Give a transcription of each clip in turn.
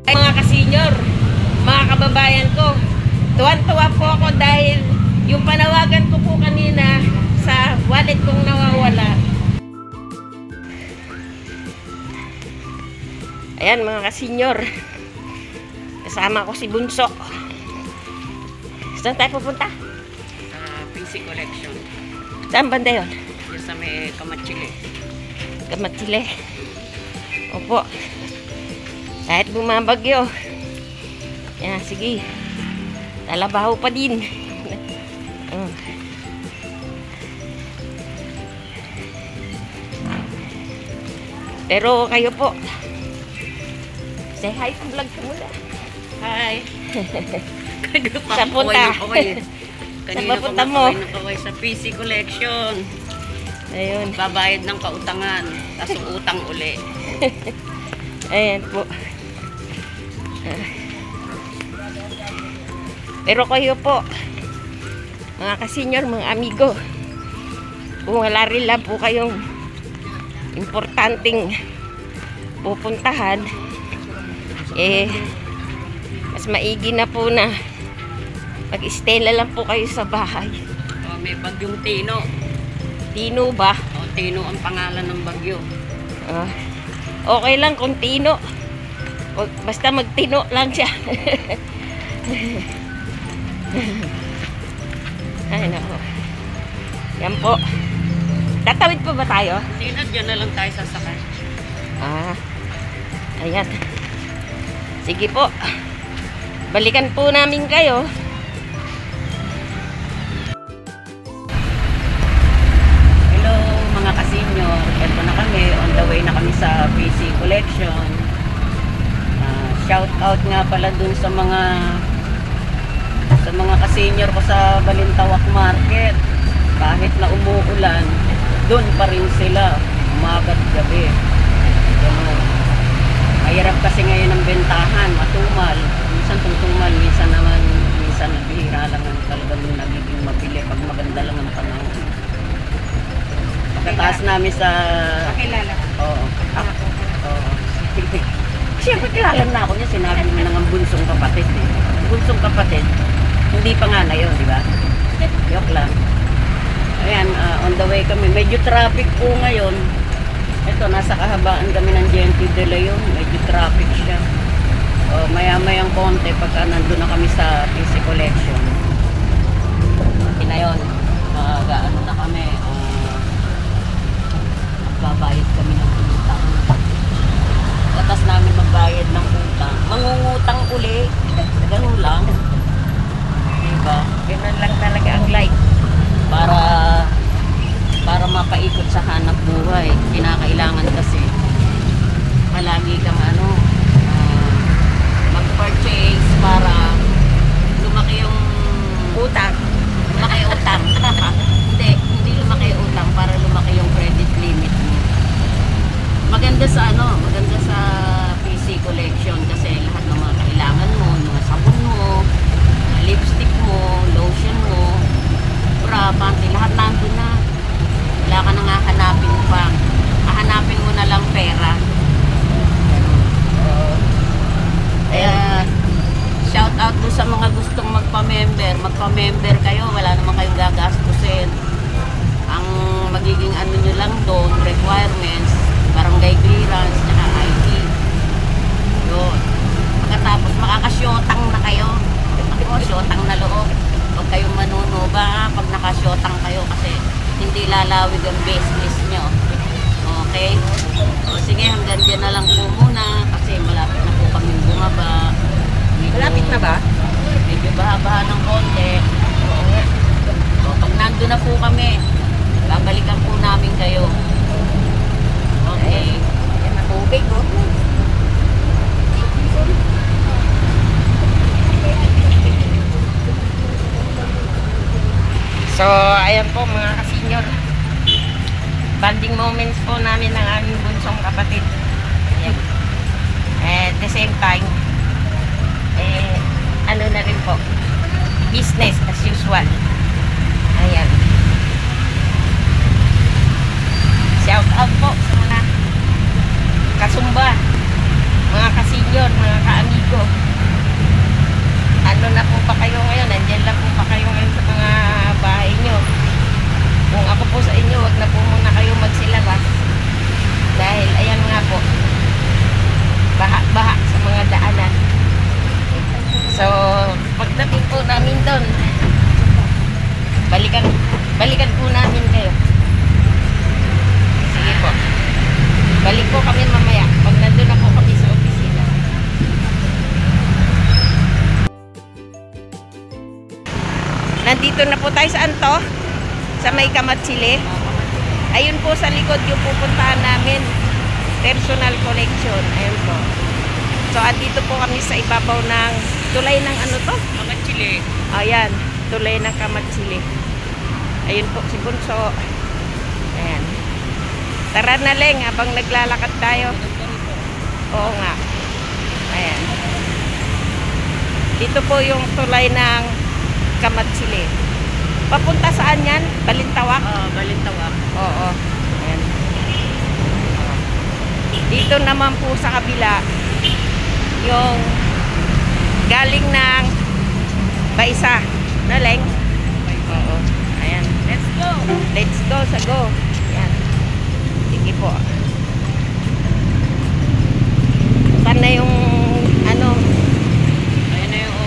Mga ka-senior, mga kababayan ko, tuwan-tuwa po ako dahil yung panawagan ko po kanina sa wallet kong nawawala. Ayan mga ka-senior, kasama ko si Bunso. Saan tayo pupunta? Sa PC Collection. Saan banda yun? Yung sa may Kamatsili. Kamatsili. Opo. Kahit bumabagyo. Yan, sige. Lalabaho pa din. Pero kayo po, say hi sa vlog ko muna. Hi! Saan punta? Kanina Saan punta mo? Kaway sa PC Collection. Ayun. Babayad ng kautangan. Tapos utang uli. Ayan po. Pero kayo po, mga ka-senior, mga amigo, kung wala rin lang po kayong importanteng pupuntahan, mas maigi na po na mag-stay lang po kayo sa bahay. Oh, may bagyong Tino. Tino ba? Oh, Tino ang pangalan ng bagyo. Okay lang kung Tino. Basta magtino lang siya. Ay, nako. Yan po. Tatawid po ba tayo? Sino, dyan na lang tayo sasakay. Ayan. Sige po. Balikan po namin kayo. Hello mga ka-senior. Ito na kami. On the way na kami sa PC Collection. Shout out nga pala dun sa mga ka-senior ko sa Balintawak Market. Kahit na umuulan, dun pa rin sila umaga't gabi. Ganun. Mahirap kasi ngayon ang bentahan, matumal. Minsan tungtumal, minsan nagbihira lang ang talagang nagiging mabili pag maganda lang ang panahon. Pagkataas namin sa... Pakilala. Oo. Oo. Siyempre kilala na ako niya, sinabi mo na ng bunsong kapatid eh. Bunsong kapatid, hindi pa nga na yun, di ba? Joke lang. Ayan, on the way kami. Medyo traffic po ngayon. Ito, nasa kahabaan kami ng GMT de Leon. Medyo traffic siya. Maya-mayang konti pagka nandun na kami sa PC Collection. Ngayon, ano na kami, babayad kami ng utang. Tapos namin magbayad ng utang. Mangungutang uli. Ganun lang. Diba? Ganun lang talaga ang life. Para mapaikot sa hanap buhay. Kinakailangan kasi palagi kang mag-purchase para lumaki yung Utang. lumaki yung utang. hindi lumaki yung utang, para lumaki yung credit limit mo. Maganda sa PC Collection kasi lahat ng mga kailangan mo, mga sabon mo, lipstick mo, lotion mo, bra, panty, lahat nandun na. Wala ka nang hahanapin pa. Hahanapin mo na lang pera. Kaya shout out doon sa mga gustong magpa-member kayo, wala naman kayong gagastusin. Ang magiging nyo lang doon, requirements, barangay clearance, tsaka ID. Yun. Pagkatapos makakasyotang na kayo. Syotang na loob. Huwag kayong manunuba pag nakasyotang kayo kasi hindi lalawig ang business nyo. Okay? O sige, hanggang dyan na lang po muna kasi malapit na po kami bumaba. Malapit na ba? Medyo baha-baha ng konti. O, pag nandun na po kami, babalikan po namin kayo. Okay. Yan na tubig, oh. So, ayan po mga ka-senior. Banding moments po namin ng aming bunsong kapatid. Ayan. At the same time, ano na rin po, business as usual. Ayan. Shout out po sa mga kasumba, mga ka-senior, mga ka-amigo. Nandito na po tayo saan to? Sa may Kamatsili. Ayun po sa likod yung pupuntahan namin. Personal collection. Ayun po. So, andito po kami sa ibabaw ng tulay ng ano to? Kamatsili. Ayan, tulay ng Kamatsili. Ayun po si Bunso. Ayan. Tara na, Leng, habang naglalakad tayo. Oo nga. Ayan. Dito po yung tulay ng Kamatsili. Papunta saan yan? Balintawak? Balintawak. Oo. Ayan. Dito naman po sa kabila, yung galing ng Baisa. No, Leng? Oo. Ayan. Let's go! Let's go sa go. Ayan. Sige po. Saan na yung ano? Ayan na yung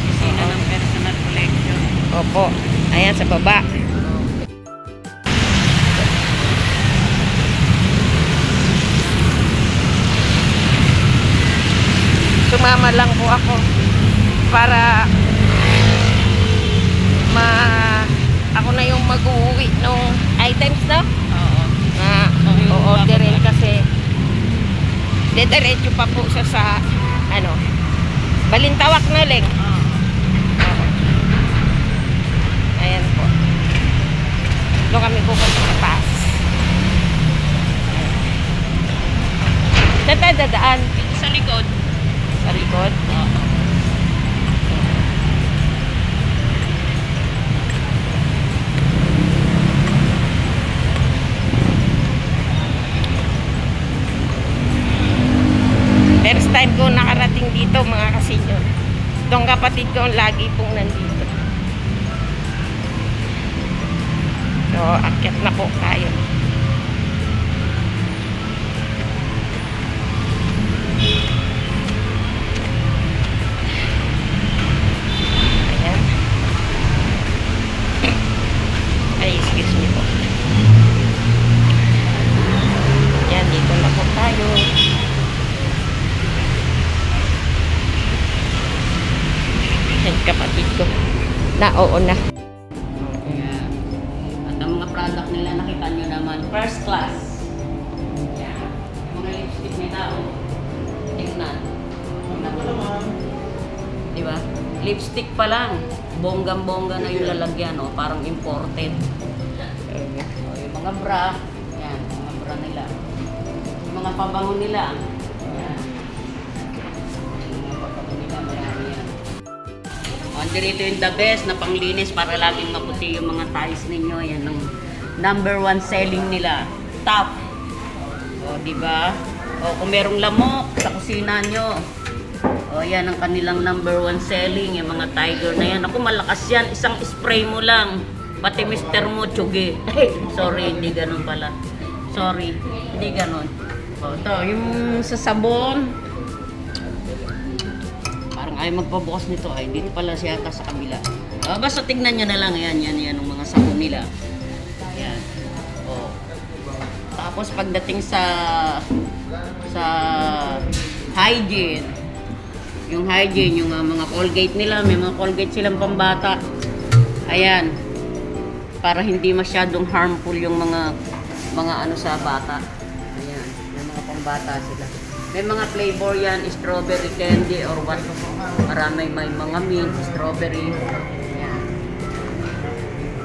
opisina ng personal collection. Opo. Ayan sa baba. Sumama lang po ako para ako na yung mag-uwi nung items na Oo. na o-orderin kasi dediretso pa po siya sa ano Balintawak na, Leng. Oo. Ayan po. Doon kami pupunta sa taas. Saan tayo dadaan? Dito sa likod. Sa likod? Oo. First time ko nakarating dito, mga kasinyo. Itong kapatid ko lagi pong nandito. So, akyat na po tayo. Ayan. Ay, excuse me po. Ayan, dito na po tayo. Yan, kapatid ko. Na, oo na. Ayan. At ang mga product nila, nakita nyo naman, first class. Ayan. Mga lipstick nila, tingnan. Diba? Lipstick pa lang. Bonggang-bongga na yung lalagyan, parang imported. Yung mga bra, yan, mga bra nila. Yung mga pabango nila, yan. Yung mga pabango nila, marami yan. Dito yung the best na panglinis para laging maputi yung mga tiles ninyo. Yan ang number 1 selling nila. Top. O, diba? O, kung merong lamok sa kusina nyo. O, yan ang kanilang number 1 selling. Yung mga tiger na yan. Ako, malakas yan. Isang spray mo lang. Pati mister mo, tsugi. Sorry, hindi ganun pala. Sorry, hindi ganun. O, ito, yung sa sabon. Parang ayaw magpabukas nito. Ay, dito pala siya sa kabila. Basta tignan nyo na lang. Yan ang mga sabon nila. Yan. O. Tapos pagdating sa hygiene, yung hygiene, yung mga Colgate nila, may mga Colgate silang pambata. Ayan. Para hindi masyadong harmful yung mga ano sa bata. Ayan. May mga pambata sila. May mga flavor yan, strawberry candy or what. Marami may mga mint, strawberry. Ayan.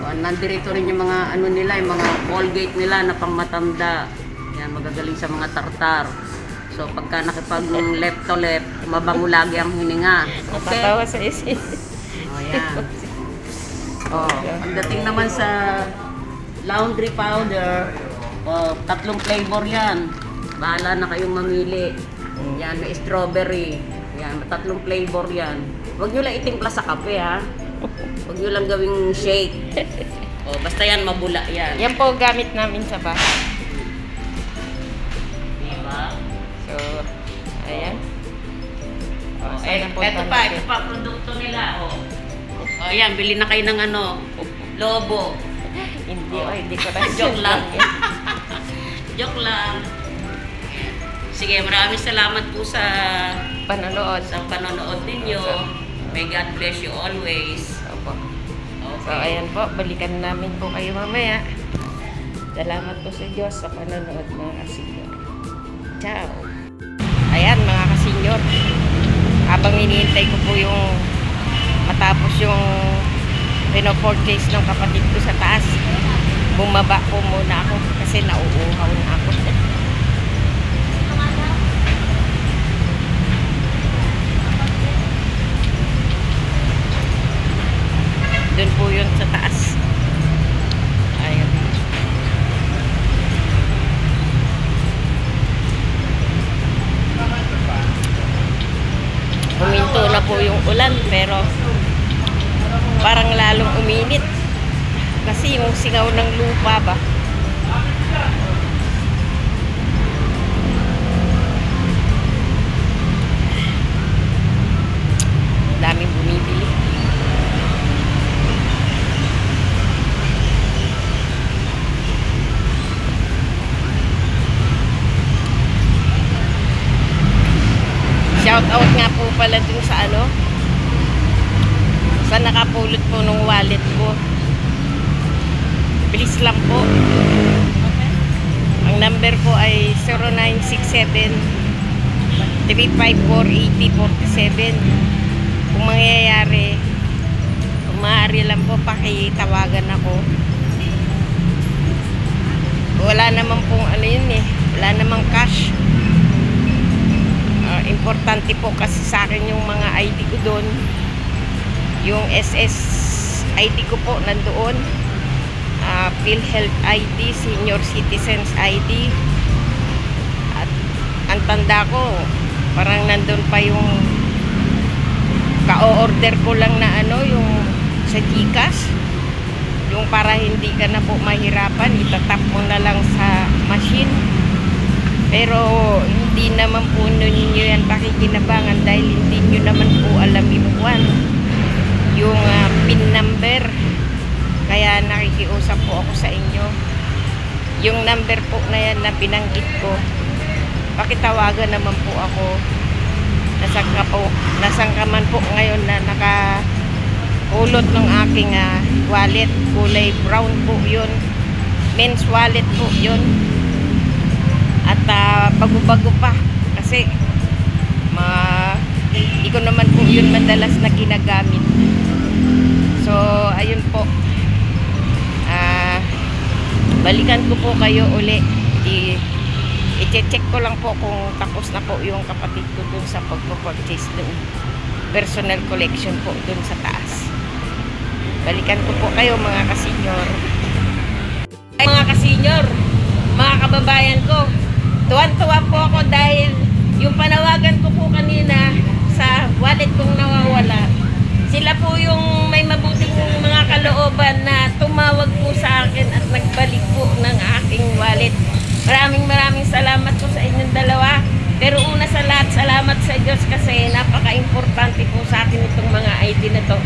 O, nandito rin yung mga ano nila, yung mga Colgate nila na pangmatanda. Ayan, magagaling sa mga tartar. So, pagka nakipag left to left, mabango lagi ang hininga. Okay? Napatawa sa isis. O, yan. O, pagdating naman sa laundry powder, o, 3 flavor yan. Bahala na kayong mamili. Yan, may strawberry. Yan, 3 flavor yan. Huwag nyo lang itimpla sa kape, ha? Huwag nyo lang gawing shake. O, basta yan, mabula yan. Yan po gamit namin sa bahay. Diba? So, ayan. Ito pa, produkto nila, o. O, yan, bili na kayo ng ano, Lobo. Hindi ko na Joke lang. Joke lang. Sige, maraming salamat po sa panonood. panonood ninyo. May God bless you always. Opo. So, ayan po. Balikan namin po kayo mamaya. Salamat po sa Diyos sa panonood mga kasenyor. Ciao! Ayan mga kasenyor. Habang iniintay ko po yung matapos yung pinopurchase ng kapatid ko sa taas, bumaba po muna ako kasi nauuhaw na ako. Doon po yun sa taas. Ayan. Huminto na po yung ulan pero parang lalong uminit. Kasi yung singaw ng lupa ba. Daming bumibili. Shout out nga po pala dun sa sa nakapulot po nung wallet ko. Bilis lang po. Ang number ko ay 0967-354-8047. Kung mangyayari, kung maaari lang po pakitawagan ako. Wala naman pong wala namang cash. Importante po kasi sa akin yung mga ID ko doon. Yung SS ID ko po nandoon. PhilHealth ID, Senior Citizens ID. At ang tanda ko, parang nandun pa yung ka-order ko lang na yung sa GCash. Yung para hindi ka na po mahirapan, itatap mo na lang sa machine. Pero hindi naman po ninyo yan pakikinabangan dahil hindi nyo naman po alam yung PIN number. Kaya nakikiusap po ako sa inyo. Yung number po na yan na binanggit ko, pakitawagan naman po ako. Nasaan ka man po ngayon na nakakulot ng aking wallet. Kulay brown po yun. Men's wallet po yun. At bago-bago pa kasi hindi ko naman po yun madalas na ginagamit. So ayun po, balikan ko po kayo uli. I-check ko lang po kung tapos na po yung kapatid ko dun sa pagpo-purchase dun, personal collection po dun sa taas. Balikan ko po kayo mga kasenyor. Mga kasenyor, mga kababayan ko, tuwan-tuwa po ako dahil yung panawagan ko po kanina sa wallet kong nawawala, sila po yung may mabuting mga kalooban na tumawag po sa akin at nagbalik po ng aking wallet. Maraming salamat po sa inyong dalawa. Pero una sa lahat, salamat sa Diyos kasi napaka-importante po sa akin itong mga ID na to.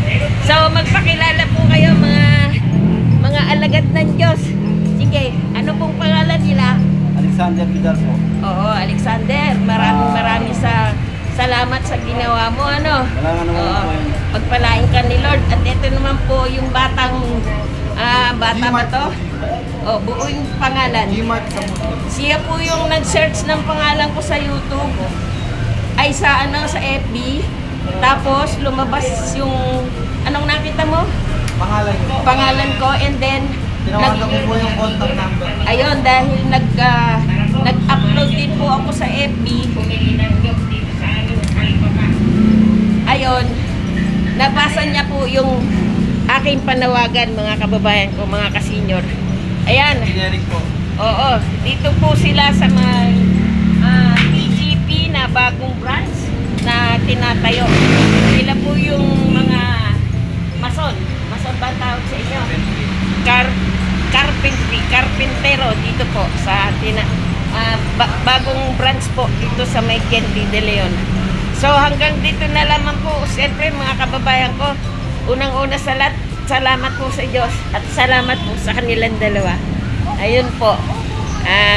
So magpakilala po kayo mga alagad ng Diyos. Sige, ano pong pangalan nila? Alexander Vidal po. Oo, Alexander. Maraming salamat sa ginawa mo. Wala nga naman po yun. Pagpalain ka ni Lord. At ito naman po yung bata ba to? Oh, buo yung pangalan. G-Mart sa Siya po yung nag-search ng pangalan ko sa YouTube. Ay sa FB. Tapos lumabas yung anong nakita mo? Pangalan ko and then tinawagan ko po yung contact number. Ayun, dahil nag-upload din po ako sa FB. Ayun, nabasa niya po yung aking panawagan mga kababayan ko, mga kasenyor. Ayan. Generic po. Oo, dito po sila sa PGP na bagong branch na tinatayo. Sila po yung mga mason. Mason ba ang tawag sa inyo? Carpintero dito po sa bagong branch po dito sa May Kennedy de Leon. So hanggang dito na lamang po. Siyempre mga kababayan ko, unang-una sa lahat, salamat po sa Diyos at salamat po sa kanilang dalawa. Ayun po,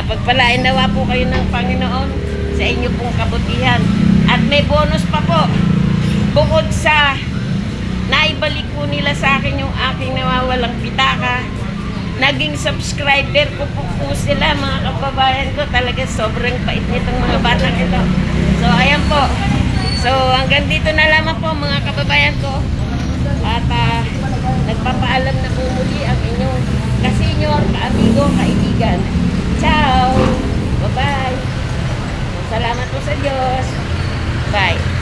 pagpalain nawa po kayo ng Panginoon sa inyo pong kabutihan. At may bonus pa po, bukod sa naibalik po nila sa akin yung aking nawawalang pitaka. Naging subscriber ko po sila, mga kababayan ko. Talaga sobrang bait nitong mga batang ito. So, ayan po. So, hanggang dito na lamang po mga kababayan ko. At nagpapaalam na po muli ang inyong kasenyor, kaamigo, kaibigan. Ciao! Bye-bye! Salamat po sa Diyos. Bye!